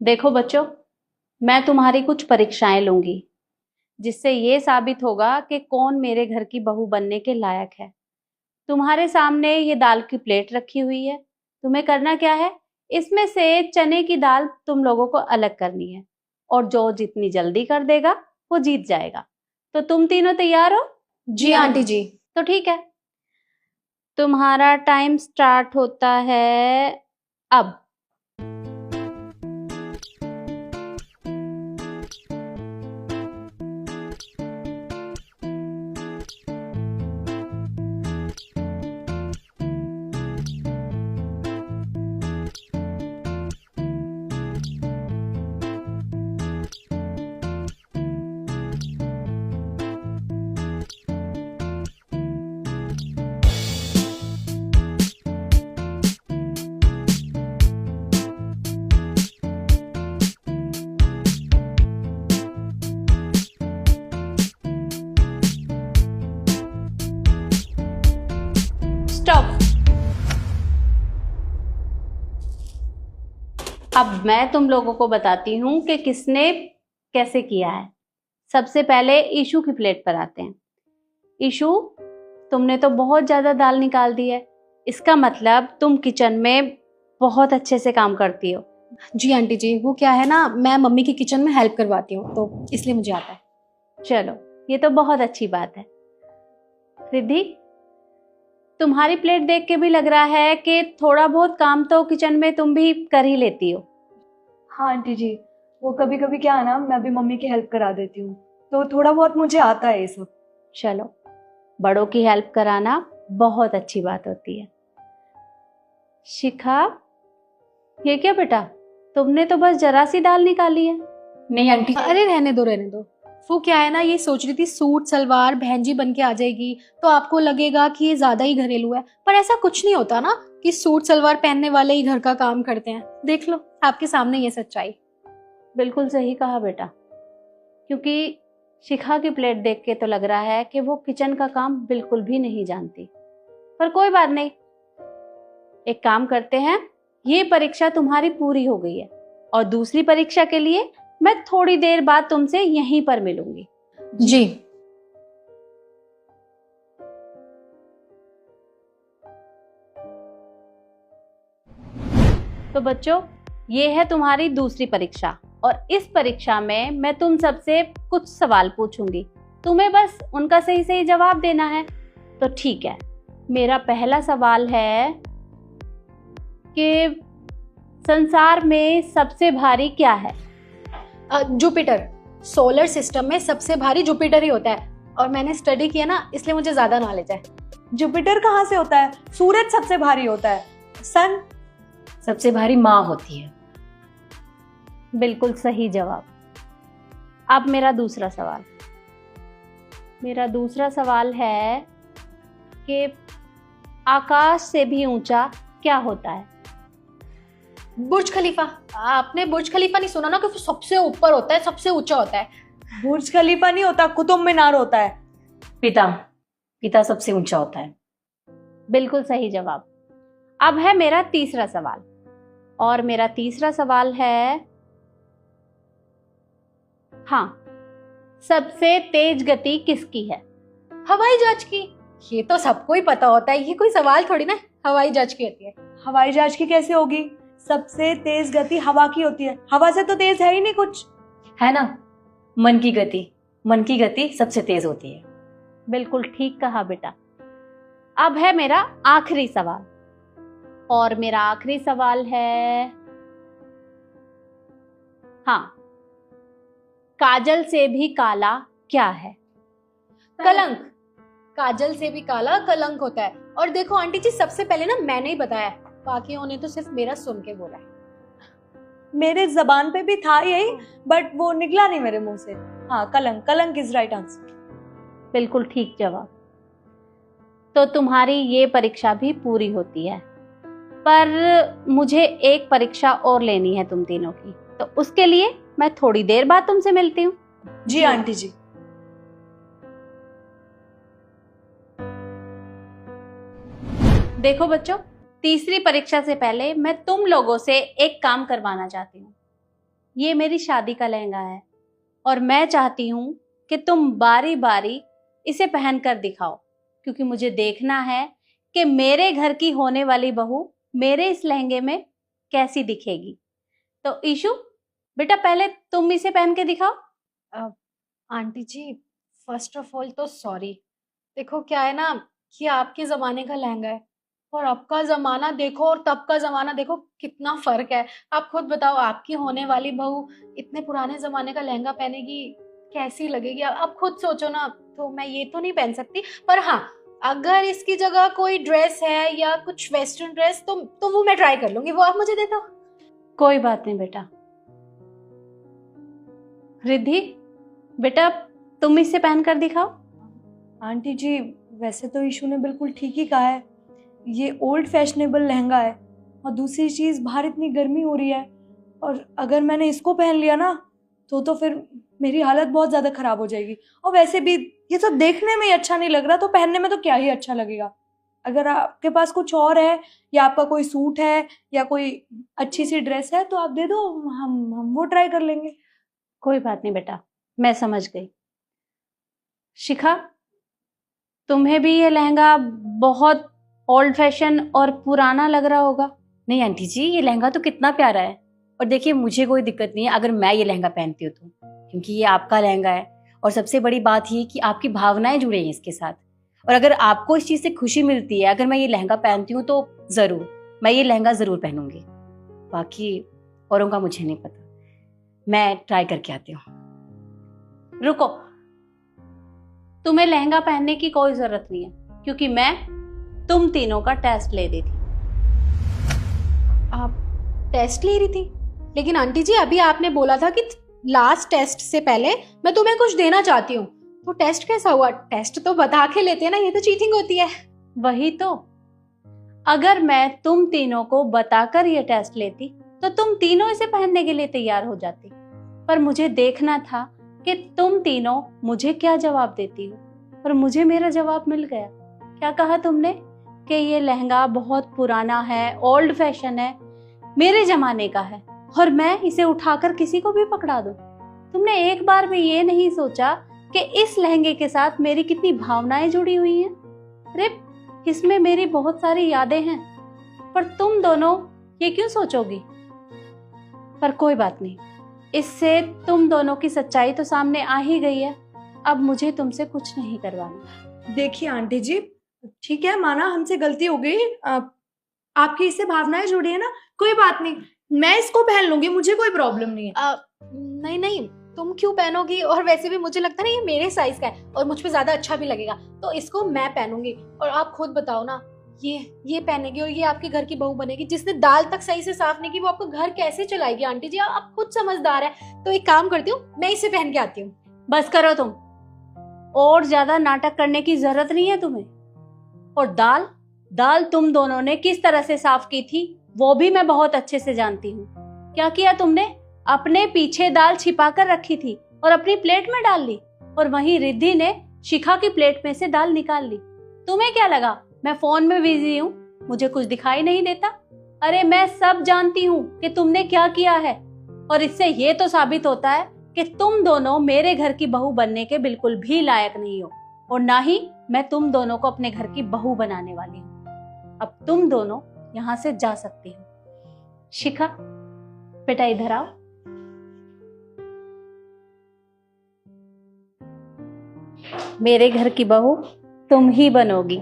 देखो बच्चों, मैं तुम्हारी कुछ परीक्षाएं लूंगी जिससे ये साबित होगा कि कौन मेरे घर की बहू बनने के लायक है। तुम्हारे सामने ये दाल की प्लेट रखी हुई है। तुम्हें करना क्या है, इसमें से चने की दाल तुम लोगों को अलग करनी है और जो जितनी जल्दी कर देगा वो जीत जाएगा। तो तुम तीनों तैयार हो? जी आंटी जी। तो ठीक है, तुम्हारा टाइम स्टार्ट होता है अब। स्टॉप। अब मैं तुम लोगों को बताती हूँ कि किसने कैसे किया है। सबसे पहले ईशू की प्लेट पर आते हैं। ईशू, तुमने तो बहुत ज्यादा दाल निकाल दी है। इसका मतलब तुम किचन में बहुत अच्छे से काम करती हो। जी आंटी जी, वो क्या है ना, मैं मम्मी की किचन में हेल्प करवाती हूँ तो इसलिए मुझे आता है। चलो, ये तो बहुत अच्छी बात है। रिद्धि, तुम्हारी प्लेट देख के भी लग रहा है कि थोड़ा बहुत काम तो किचन में तुम भी कर ही लेती हो। हाँ आंटी जी, वो कभी कभी क्या है ना, मैं भी मम्मी की हेल्प करा देती हूँ, तो थोड़ा बहुत मुझे आता है ये सब। चलो, बड़ों की हेल्प कराना बहुत अच्छी बात होती है। शिखा, ये क्या बेटा, तुमने तो बस जरा सी दाल निकाली है। नहीं आंटी, अरे रहने दो रहने दो। वो क्या है ना, ये सोच रही थी सूट सलवार बहन जी बन के आ जाएगी तो आपको लगेगा कि ये ज्यादा ही घरेलू है, पर ऐसा कुछ नहीं होता ना कि सूट सलवार पहनने वाले ही घर का काम करते हैं। देख लो आपके सामने ये सच्चाई। बिल्कुल सही कहा बेटा, क्योंकि शिखा की प्लेट देख के तो लग रहा है कि वो किचन का काम बिल्कुल भी नहीं जानती। पर कोई बात नहीं, एक काम करते हैं, ये परीक्षा तुम्हारी पूरी हो गई है और दूसरी परीक्षा के लिए मैं थोड़ी देर बाद तुमसे यहीं पर मिलूंगी। जी। तो बच्चों, ये है तुम्हारी दूसरी परीक्षा और इस परीक्षा में मैं तुम सबसे कुछ सवाल पूछूंगी। तुम्हें बस उनका सही सही जवाब देना है। तो ठीक है, मेरा पहला सवाल है कि संसार में सबसे भारी क्या है? जुपिटर। सोलर सिस्टम में सबसे भारी जुपिटर ही होता है और मैंने स्टडी किया ना, इसलिए मुझे ज्यादा नॉलेज है। जुपिटर कहाँ से होता है? सूरज सबसे भारी होता है। सन सबसे भारी माँ होती है। बिल्कुल सही जवाब। अब मेरा दूसरा सवाल। मेरा दूसरा सवाल है कि आकाश से भी ऊंचा क्या होता है? बुर्ज खलीफा। आपने बुर्ज खलीफा नहीं सुना ना, कि वो सबसे ऊपर होता है, सबसे ऊंचा होता है। बुर्ज खलीफा नहीं होता, कुतुब मीनार होता है। पिता पिता सबसे ऊंचा होता है। बिल्कुल सही जवाब। अब है मेरा तीसरा सवाल और मेरा तीसरा सवाल है, हाँ, सबसे तेज गति किसकी है? हवाई जहाज की। ये तो सबको ही पता होता है, ये कोई सवाल थोड़ी ना। हवाई जहाज की होती है। हवाई जहाज की कैसे होगी? सबसे तेज गति हवा की होती है। हवा से तो तेज है ही नहीं कुछ। है ना, मन की गति सबसे तेज होती है। बिल्कुल ठीक कहा बेटा। अब है मेरा आखिरी सवाल और मेरा आखिरी सवाल है, हाँ, काजल से भी काला क्या है? कलंक। काजल से भी काला कलंक होता है। और देखो आंटी जी, सबसे पहले ना मैंने ही बताया, बाकियों ने तो सिर्फ मेरा सुन के बोला है। मेरे जबान पे भी था यही, बट वो निकला नहीं मेरे मुंह से। हाँ, कलंक। कलंक इज राइट आंसर। बिल्कुल ठीक जवाब। तो तुम्हारी ये परीक्षा भी पूरी होती है, पर मुझे एक परीक्षा और लेनी है तुम तीनों की, तो उसके लिए मैं थोड़ी देर बाद तुमसे मिलती हूँ। जी आंटी जी। देखो बच्चों, तीसरी परीक्षा से पहले मैं तुम लोगों से एक काम करवाना चाहती हूँ। ये मेरी शादी का लहंगा है और मैं चाहती हूँ कि तुम बारी बारी इसे पहन कर दिखाओ, क्योंकि मुझे देखना है कि मेरे घर की होने वाली बहू मेरे इस लहंगे में कैसी दिखेगी। तो ईशु बेटा, पहले तुम इसे पहन के दिखाओ। Aunty ji, first of all तो सॉरी। देखो क्या है ना कि आपके जमाने का लहंगा है और अब का जमाना देखो और तब का जमाना देखो, कितना फर्क है। आप खुद बताओ, आपकी होने वाली बहू इतने पुराने जमाने का लहंगा पहनेगी, कैसी लगेगी? आप खुद सोचो ना। तो मैं ये तो नहीं पहन सकती, पर हाँ, अगर इसकी जगह कोई ड्रेस है या कुछ वेस्टर्न ड्रेस तो वो मैं ट्राई कर लूंगी। वो आप मुझे दे दो। कोई बात नहीं बेटा। रिद्धि बेटा, तुम इसे पहन कर दिखाओ। आंटी जी, वैसे तो ईशू ने बिल्कुल ठीक ही कहा है, ये ओल्ड फैशनेबल लहंगा है। और दूसरी चीज़, बाहर इतनी गर्मी हो रही है और अगर मैंने इसको पहन लिया ना तो फिर मेरी हालत बहुत ज़्यादा ख़राब हो जाएगी। और वैसे भी ये सब देखने में ही अच्छा नहीं लग रहा, तो पहनने में तो क्या ही अच्छा लगेगा। अगर आपके पास कुछ और है या आपका कोई सूट है या कोई अच्छी सी ड्रेस है तो आप दे दो, हम वो ट्राई कर लेंगे। कोई बात नहीं बेटा, मैं समझ गई। शिखा, तुम्हें भी ये लहंगा बहुत ओल्ड फैशन और पुराना लग रहा होगा। नहीं आंटी जी, ये लहंगा तो कितना प्यारा है। और देखिए, मुझे कोई दिक्कत नहीं है अगर मैं ये लहंगा पहनती हूँ तो, क्योंकि ये आपका लहंगा है। और सबसे बड़ी बात ये कि आपकी भावनाएं जुड़े हैं इसके साथ। और अगर आपको इस चीज़ से खुशी मिलती है, अगर मैं ये लहंगा पहनती हूँ, तो ज़रूर मैं ये लहंगा ज़रूर पहनूंगी। बाकी औरों का मुझे नहीं पता, मैं ट्राई करके आती हूँ। रुको, तुम्हें लहंगा पहनने की कोई जरूरत नहीं है, क्योंकि मैं तुम तीनों का टेस्ट ले रही थी। आप टेस्ट ले रही थी? लेकिन आंटी जी, अभी आपने बोला था कि लास्ट टेस्ट से पहले मैं तुम्हें कुछ देना चाहती हूँ। तो टेस्ट कैसा हुआ? टेस्ट तो बता के लेते हैं ना, ये तो चीटिंग होती है। वही तो, अगर मैं तुम तीनों को बताकर ये टेस्ट लेती तो तुम तीनों इसे पहनने के लिए तैयार हो जाती, पर मुझे देखना था कि तुम तीनों मुझे क्या जवाब देती हो। और मुझे मेरा जवाब मिल गया। क्या कहा तुमने? कि ये लहंगा बहुत पुराना है, ओल्ड फैशन है, मेरे जमाने का है, और मैं इसे उठाकर किसी को भी पकड़ा दूं। तुमने एक बार भी ये नहीं सोचा कि इस लहंगे के साथ मेरी कितनी भावनाएं जुड़ी हुई हैं। अरे, इसमें मेरी बहुत सारी यादें हैं, पर तुम दोनों ये क्यों सोचोगी? पर कोई बात नहीं, इससे तुम दोनों की सच्चाई तो सामने आ ही गई है। अब मुझे तुमसे कुछ नहीं करवाना। देखिए आंटी जी, ठीक है, माना हमसे गलती हो गई। आपकी इससे भावनाएं जुड़ी है ना, कोई बात नहीं, मैं इसको पहन लूंगी, मुझे कोई प्रॉब्लम नहीं है। नहीं नहीं, तुम क्यों पहनोगी? और वैसे भी मुझे लगता है ना ये मेरे साइज का है और मुझ पे ज्यादा अच्छा भी लगेगा, तो इसको मैं पहनूंगी। और आप खुद बताओ ना, ये पहनेगी और ये आपके घर की बहू बनेगी, जिसने दाल तक सही से साफ नहीं की, वो आपका घर कैसे चलाएगी? आंटी जी, आप खुद समझदार है। तो एक काम करती हूँ, मैं इसे पहन के आती हूँ। बस करो तुम, और ज्यादा नाटक करने की जरूरत नहीं है तुम्हें। और दाल तुम दोनों ने किस तरह से साफ की थी वो भी मैं बहुत अच्छे से जानती हूँ। क्या किया तुमने? अपने पीछे दाल छिपा कर रखी थी और अपनी प्लेट में डाल ली, और वहीं रिद्धि ने शिखा की प्लेट में से दाल निकाल ली। तुम्हें क्या लगा मैं फोन में बिजी हूँ, मुझे कुछ दिखाई नहीं देता? अरे, मैं सब जानती हूँ कि तुमने क्या किया है, और इससे ये तो साबित होता है कि तुम दोनों मेरे घर की बहू बनने के बिल्कुल भी लायक नहीं हो, और ना ही मैं तुम दोनों को अपने घर की बहू बनाने वाली हूँ। अब तुम दोनों यहाँ से जा सकती हो। शिखा बेटा, इधर आओ। मेरे घर की बहू तुम ही बनोगी।